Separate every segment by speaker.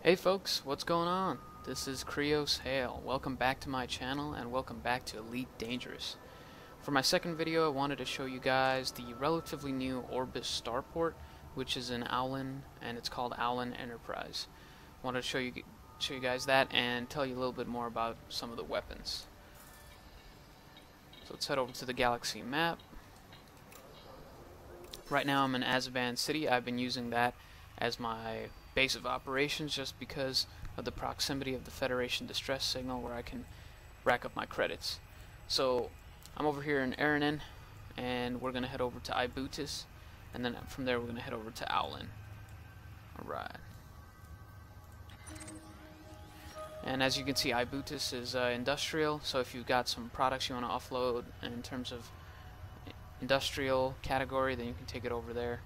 Speaker 1: Hey folks, what's going on? This is Krios Hale. Welcome back to my channel and welcome back to Elite Dangerous. For my second video I wanted to show you guys the relatively new Orbis Starport, which is in Owlin, and it's called Owlin Enterprise. I wanted to show you guys that and tell you a little bit more about some of the weapons. So let's head over to the galaxy map. Right now I'm in Azaban City. I've been using that as my base of operations just because of the proximity of the Federation distress signal where I can rack up my credits. So I'm over here in Aranin and we're going to head over to Ibutis, and then from there we're going to head over to Owlin. Alright. And as you can see, Ibutis is industrial, so if you've got some products you want to offload in terms of industrial category, then you can take it over there.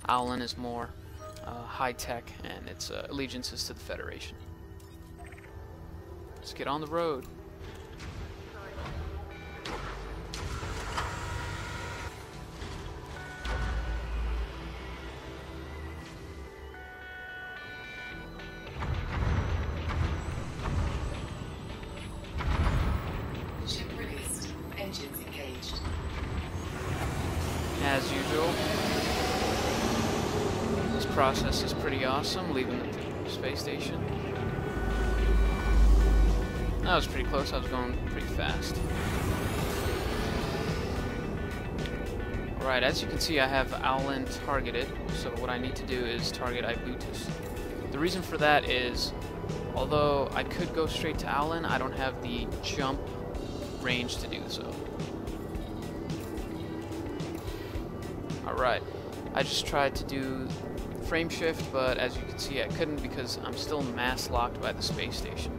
Speaker 1: Owlin is more high-tech, and its allegiances to the Federation. Let's get on the road.
Speaker 2: Ship released. Engines engaged.
Speaker 1: As usual, this process is pretty awesome, leaving the space station. That was pretty close. I was going pretty fast. Alright, as you can see, I have Owlin targeted, so what I need to do is target Ibutis. The reason for that is, although I could go straight to Owlin, I don't have the jump range to do so. Alright, I just tried to do frame shift, but as you can see I couldn't because I'm still mass locked by the space station.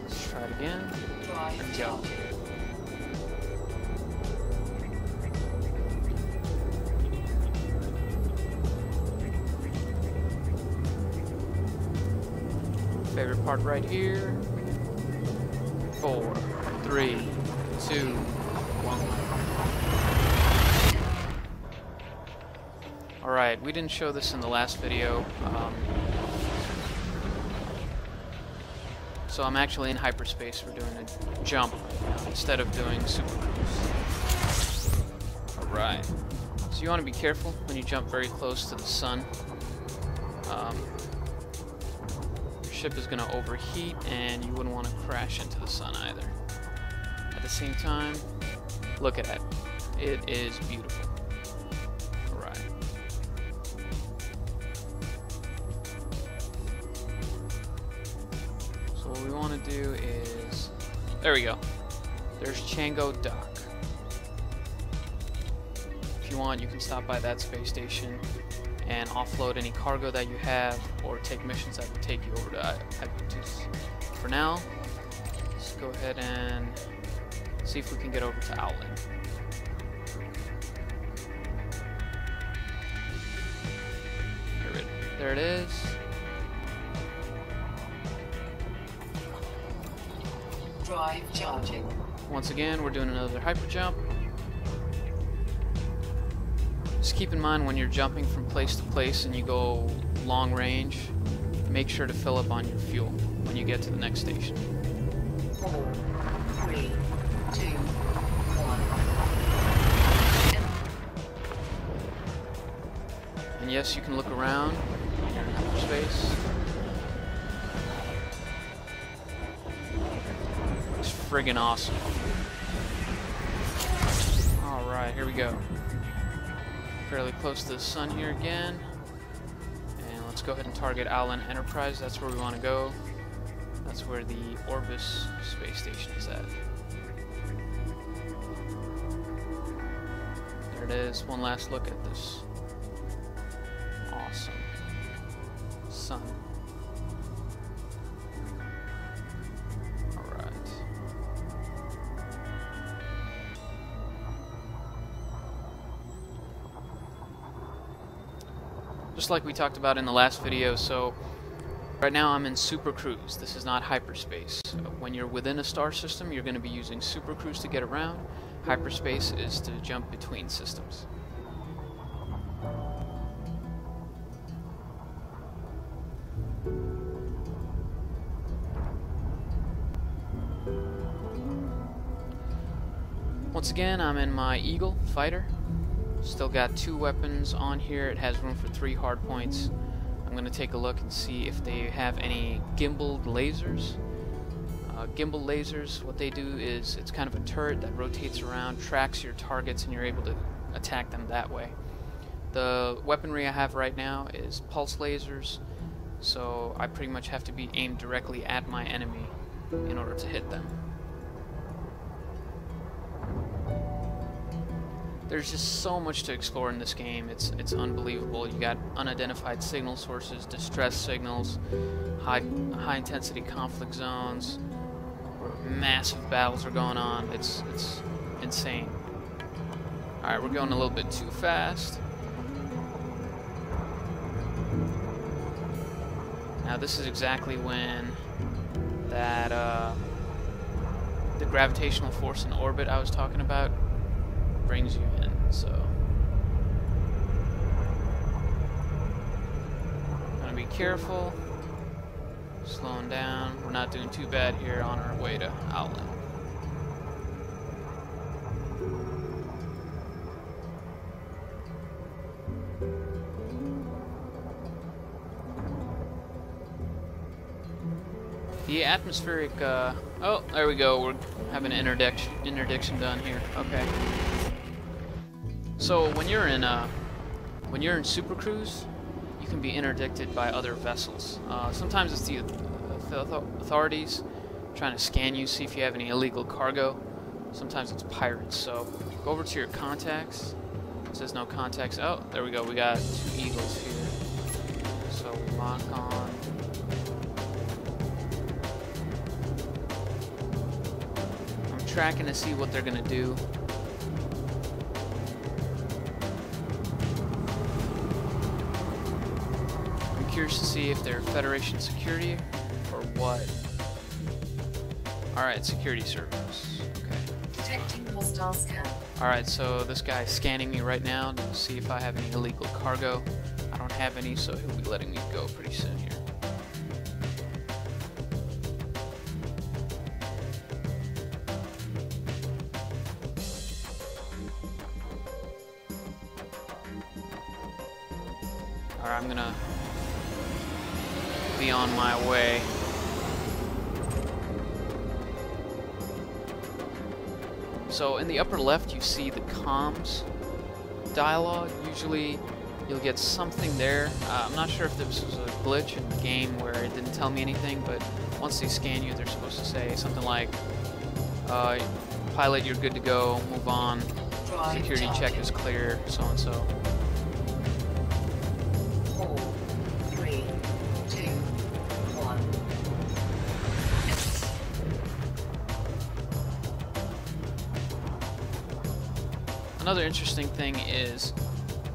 Speaker 1: Let's try it again. There we go. Favorite part right here. 4, 3, 2, 1. Alright, we didn't show this in the last video, so I'm actually in hyperspace. We're doing a jump instead of doing super cruise. Alright, so you want to be careful when you jump very close to the sun. Your ship is going to overheat and you wouldn't want to crash into the sun either. At the same time, look at that. It is beautiful. What we want to do is, there we go, there's Chango Dock. If you want, you can stop by that space station and offload any cargo that you have, or take missions that will take you over to Ibutis. For now, let's go ahead and see if we can get over to Owlin. There it is.
Speaker 2: Drive charging.
Speaker 1: Once again, we're doing another hyper jump. Just keep in mind when you're jumping from place to place and you go long range, make sure to fill up on your fuel when you get to the next station.
Speaker 2: 4, 3, 2, 1.
Speaker 1: And yes, you can look around. You're in hyperspace. It's friggin' awesome. Alright, here we go. Fairly close to the sun here again. And let's go ahead and target Owlin Enterprise. That's where we want to go. That's where the Orbis space station is at. There it is. One last look at this awesome sun. Just like we talked about in the last video, so right now I'm in super cruise. This is not hyperspace. When you're within a star system, you're going to be using super cruise to get around. Hyperspace is to jump between systems. Once again, I'm in my Eagle fighter. Still got 2 weapons on here. It has room for 3 hard points. I'm going to take a look and see if they have any gimbaled lasers. Gimbal lasers, what they do is it's kind of a turret that rotates around, tracks your targets, and you're able to attack them that way. The weaponry I have right now is pulse lasers, so I pretty much have to be aimed directly at my enemy in order to hit them. There's just so much to explore in this game. It's unbelievable. You got unidentified signal sources, distress signals, high intensity conflict zones, where massive battles are going on. It's insane. Alright, we're going a little bit too fast. Now this is exactly when that the gravitational force in orbit I was talking about brings you in, so gotta be careful, slowing down. We're not doing too bad here on our way to Outland. The atmospheric, oh, there we go, we're having an interdiction done here, okay. So when you're in Super Cruise, you can be interdicted by other vessels. Sometimes it's the authorities trying to scan you, see if you have any illegal cargo. Sometimes it's pirates. So go over to your contacts. It says no contacts. Oh, there we go. We got 2 Eagles here. So lock on. I'm tracking to see what they're gonna do. Curious to see if they're Federation security or what. Alright, security service. Okay.
Speaker 2: Detecting hostile scan.
Speaker 1: Alright, so this guy's scanning me right now to see if I have any illegal cargo. I don't have any, so he'll be letting me go pretty soon here. Alright, I'm gonna be on my way. So in the upper left you see the comms dialogue. Usually you'll get something there. I'm not sure if this was a glitch in the game where it didn't tell me anything, but once they scan you they're supposed to say something like pilot, you're good to go, move on, security check is clear, so and so.
Speaker 2: 4, 3, 2, 1.
Speaker 1: Another interesting thing is,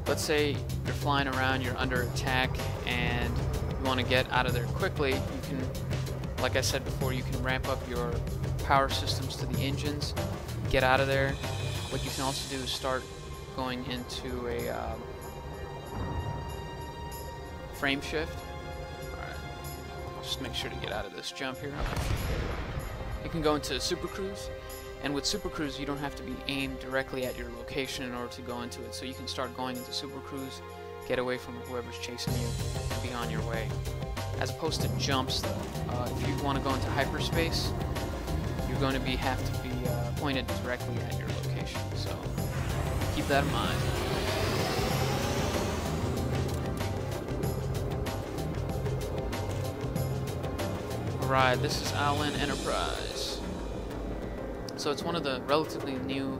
Speaker 1: let's say you're flying around, you're under attack, and you want to get out of there quickly. You can, like I said before, you can ramp up your power systems to the engines, get out of there. What you can also do is start going into a frame shift. Alright, just make sure to get out of this jump here. You can go into Super Cruise. And with Super Cruise, you don't have to be aimed directly at your location in order to go into it. So you can start going into Super Cruise, get away from whoever's chasing you, and be on your way. As opposed to jumps, though, if you want to go into hyperspace, you're going to have to be pointed directly at your location. So keep that in mind. Alright, this is Outland Enterprise. So it's one of the relatively new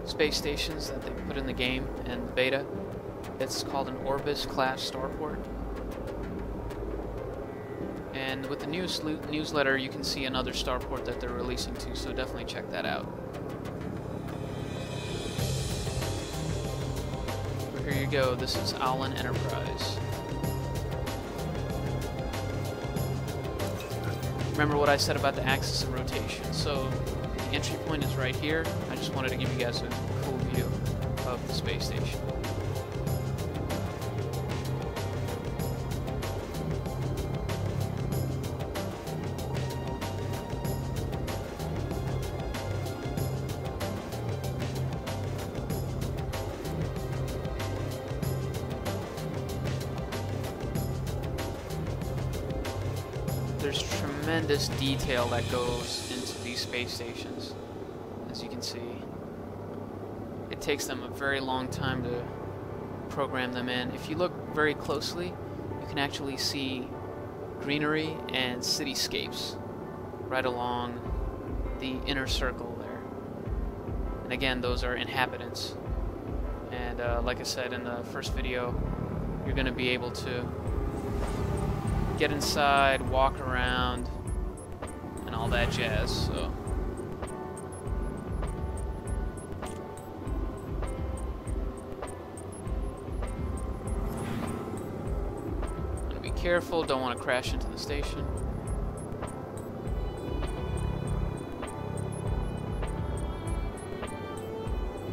Speaker 1: space stations that they put in the game and the beta. It's called an Orbis class Starport. And with the newsletter you can see another Starport that they're releasing too, so definitely check that out. Here you go, this is Outland Enterprise. Remember what I said about the axis of rotation. So the entry point is right here. I just wanted to give you guys a cool view of the space station. there's tremendous detail that goes into these space stations, as you can see. It takes them a very long time to program them in. If you look very closely, you can actually see greenery and cityscapes right along the inner circle there. And again, those are inhabitants. And like I said in the first video, you're going to be able to get inside, walk around, and all that jazz. So be careful, don't want to crash into the station.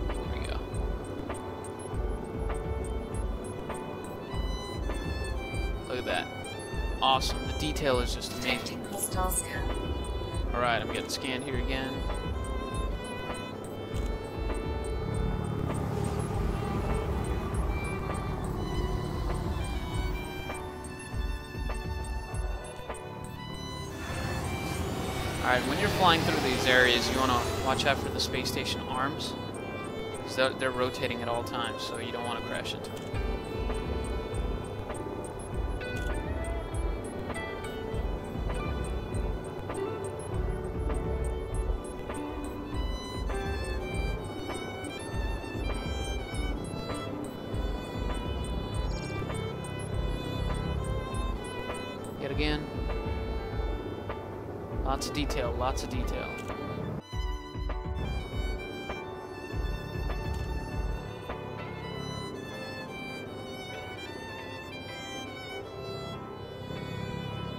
Speaker 1: There we go. Look at that. Awesome. The detail is just amazing. Alright, I'm getting scanned here again. Alright, when you're flying through these areas, you want to watch out for the space station arms, because they're rotating at all times, so you don't want to crash into them. Yet again. Lots of detail, lots of detail.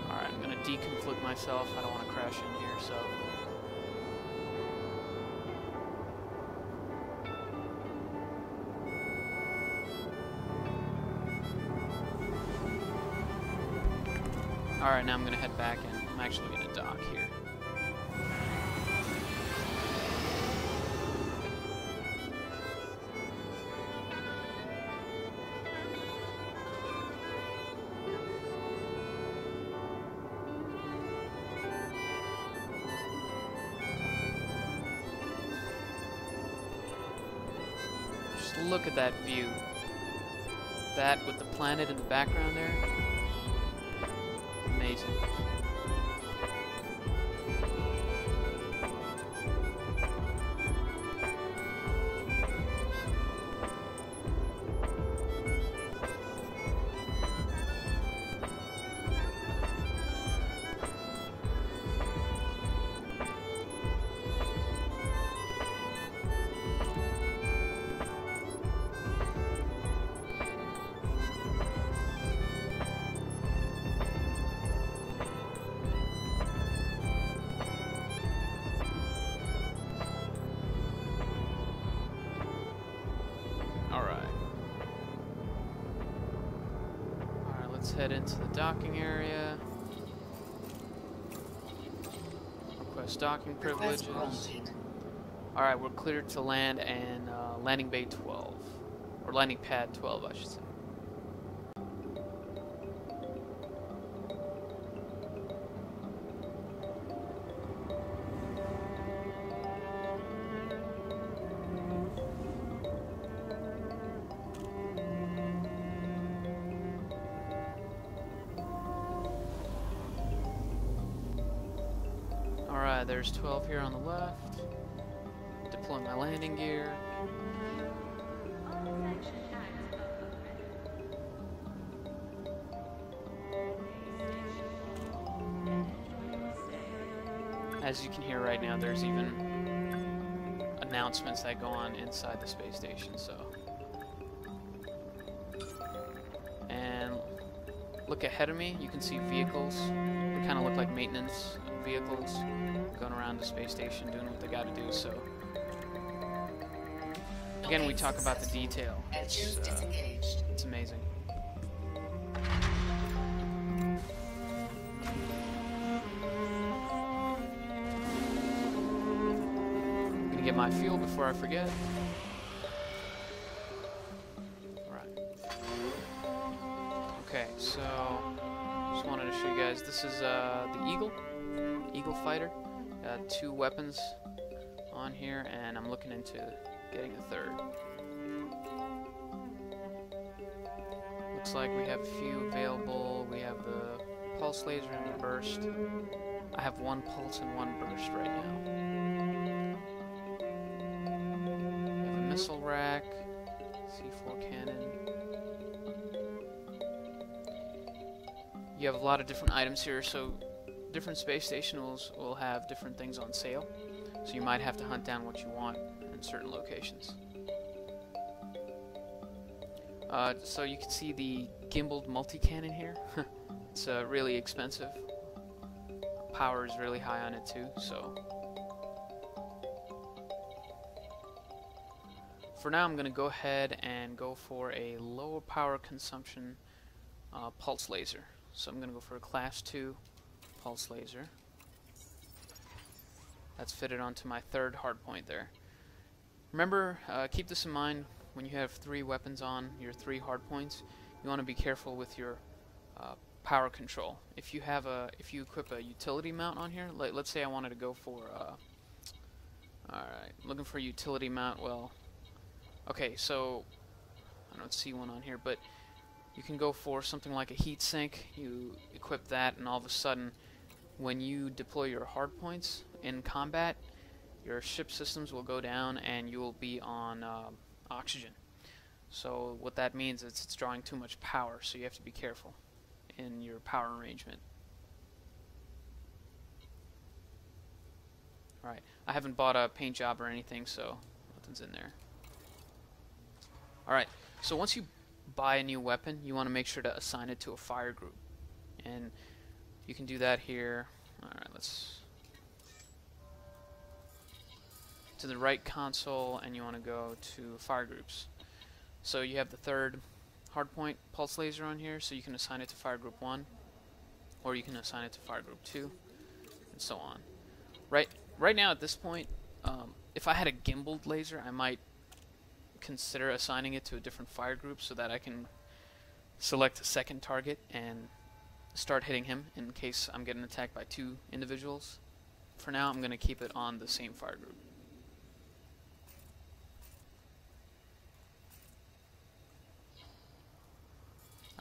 Speaker 1: Alright, I'm gonna deconflict myself. I don't want to crash in here, so. Alright, now I'm gonna head back and I'm actually gonna dock here. Just look at that view. That with the planet in the background there. Amazing. Let's head into the docking area. Request docking privileges. Alright, we're cleared to land in landing bay 12. Or landing pad 12, I should say. Alright, there's 12 here on the left. Deploy my landing gear. As you can hear right now, there's even announcements that go on inside the space station, so. And look ahead of me, you can see vehicles. They kind of look like maintenance vehicles going around the space station doing what they got to do, so. Again, we talk about the detail. It's amazing. I'm gonna get my fuel before I forget. Alright. Okay, so Just wanted to show you guys, this is the Eagle Fighter. Got 2 weapons on here, and I'm looking into getting a third. Looks like we have a few available. We have the pulse laser and the burst. I have 1 pulse and 1 burst right now. We have a missile rack, C4 cannon. You have a lot of different items here, so different space stations will have different things on sale. So you might have to hunt down what you want in certain locations. So you can see the gimbaled multi-cannon here. It's really expensive. Power is really high on it too, so for now I'm going to go ahead and go for a lower power consumption pulse laser. So I'm going to go for a class 2 pulse laser. That's fitted onto my 3rd hardpoint there. Remember, keep this in mind when you have 3 weapons on your 3 hardpoints. You want to be careful with your power control. If you equip a utility mount on here, let's say I wanted to go for alright, looking for a utility mount. Well, okay, so I don't see one on here, but you can go for something like a heat sink. You equip that, and all of a sudden when you deploy your hardpoints in combat, your ship systems will go down and you will be on oxygen. So what that means is it's drawing too much power, so you have to be careful in your power arrangement. Alright, I haven't bought a paint job or anything, so nothing's in there. Alright, so once you buy a new weapon, you want to make sure to assign it to a fire group. And you can do that here. Alright, let's to the right console, and you want to go to fire groups. So you have the 3rd hardpoint pulse laser on here, so you can assign it to fire group 1, or you can assign it to fire group 2, and so on. Right now at this point, if I had a gimbaled laser, I might consider assigning it to a different fire group so that I can select a 2nd target and start hitting him in case I'm getting attacked by 2 individuals. For now, I'm going to keep it on the same fire group.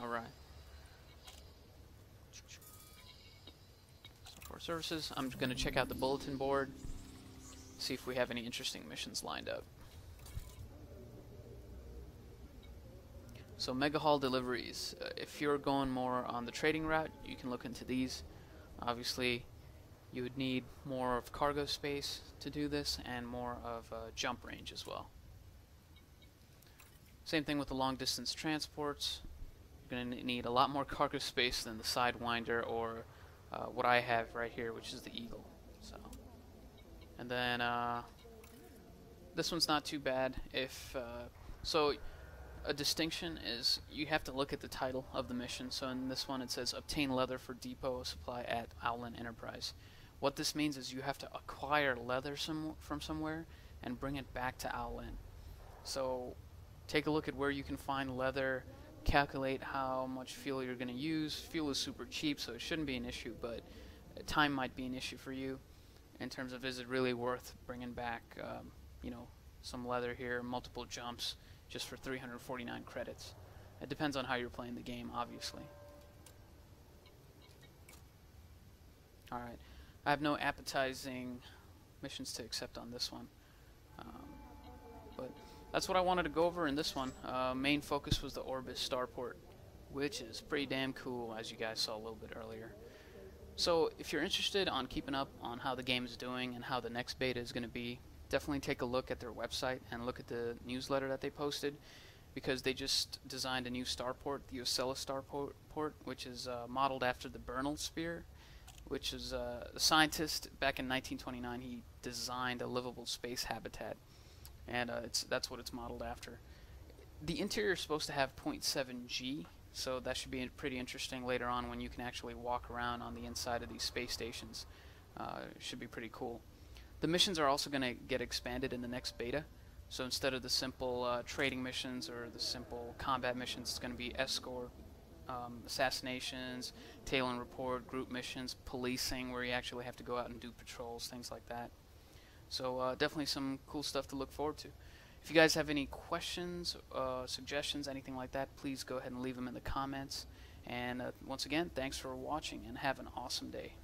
Speaker 1: Alright. Support services. I'm going to check out the bulletin board, see if we have any interesting missions lined up. So mega haul deliveries. If you're going more on the trading route, you can look into these. Obviously, you would need more of cargo space to do this and more of jump range as well. Same thing with the long distance transports. You're going to need a lot more cargo space than the Sidewinder or what I have right here, which is the Eagle. So, and then this one's not too bad. So a distinction is you have to look at the title of the mission. So in this one it says obtain leather for depot supply at Owlin Enterprise. What this means is you have to acquire leather from somewhere and bring it back to Owlin. So take a look at where you can find leather, calculate how much fuel you're going to use. Fuel is super cheap, so it shouldn't be an issue, but time might be an issue for you in terms of is it really worth bringing back you know, some leather here, multiple jumps, just for 349 credits. It depends on how you're playing the game, obviously. Alright, I have no appetizing missions to accept on this one. But that's what I wanted to go over in this one. Main focus was the Orbis Starport, which is pretty damn cool, as you guys saw a little bit earlier. So if you're interested on keeping up on how the game is doing and how the next beta is going to be, definitely take a look at their website and look at the newsletter that they posted, because they just designed a new starport, the Ocella Starport, which is modeled after the Bernal Sphere, which is a scientist back in 1929. He designed a livable space habitat, and that's what it's modeled after. The interior is supposed to have 0.7 G, so that should be pretty interesting later on when you can actually walk around on the inside of these space stations. It should be pretty cool. The missions are also going to get expanded in the next beta. So instead of the simple trading missions or the simple combat missions, it's going to be escort, assassinations, tail and report, group missions, policing, where you actually have to go out and do patrols, things like that. So definitely some cool stuff to look forward to. If you guys have any questions, suggestions, anything like that, please go ahead and leave them in the comments. And once again, thanks for watching and have an awesome day.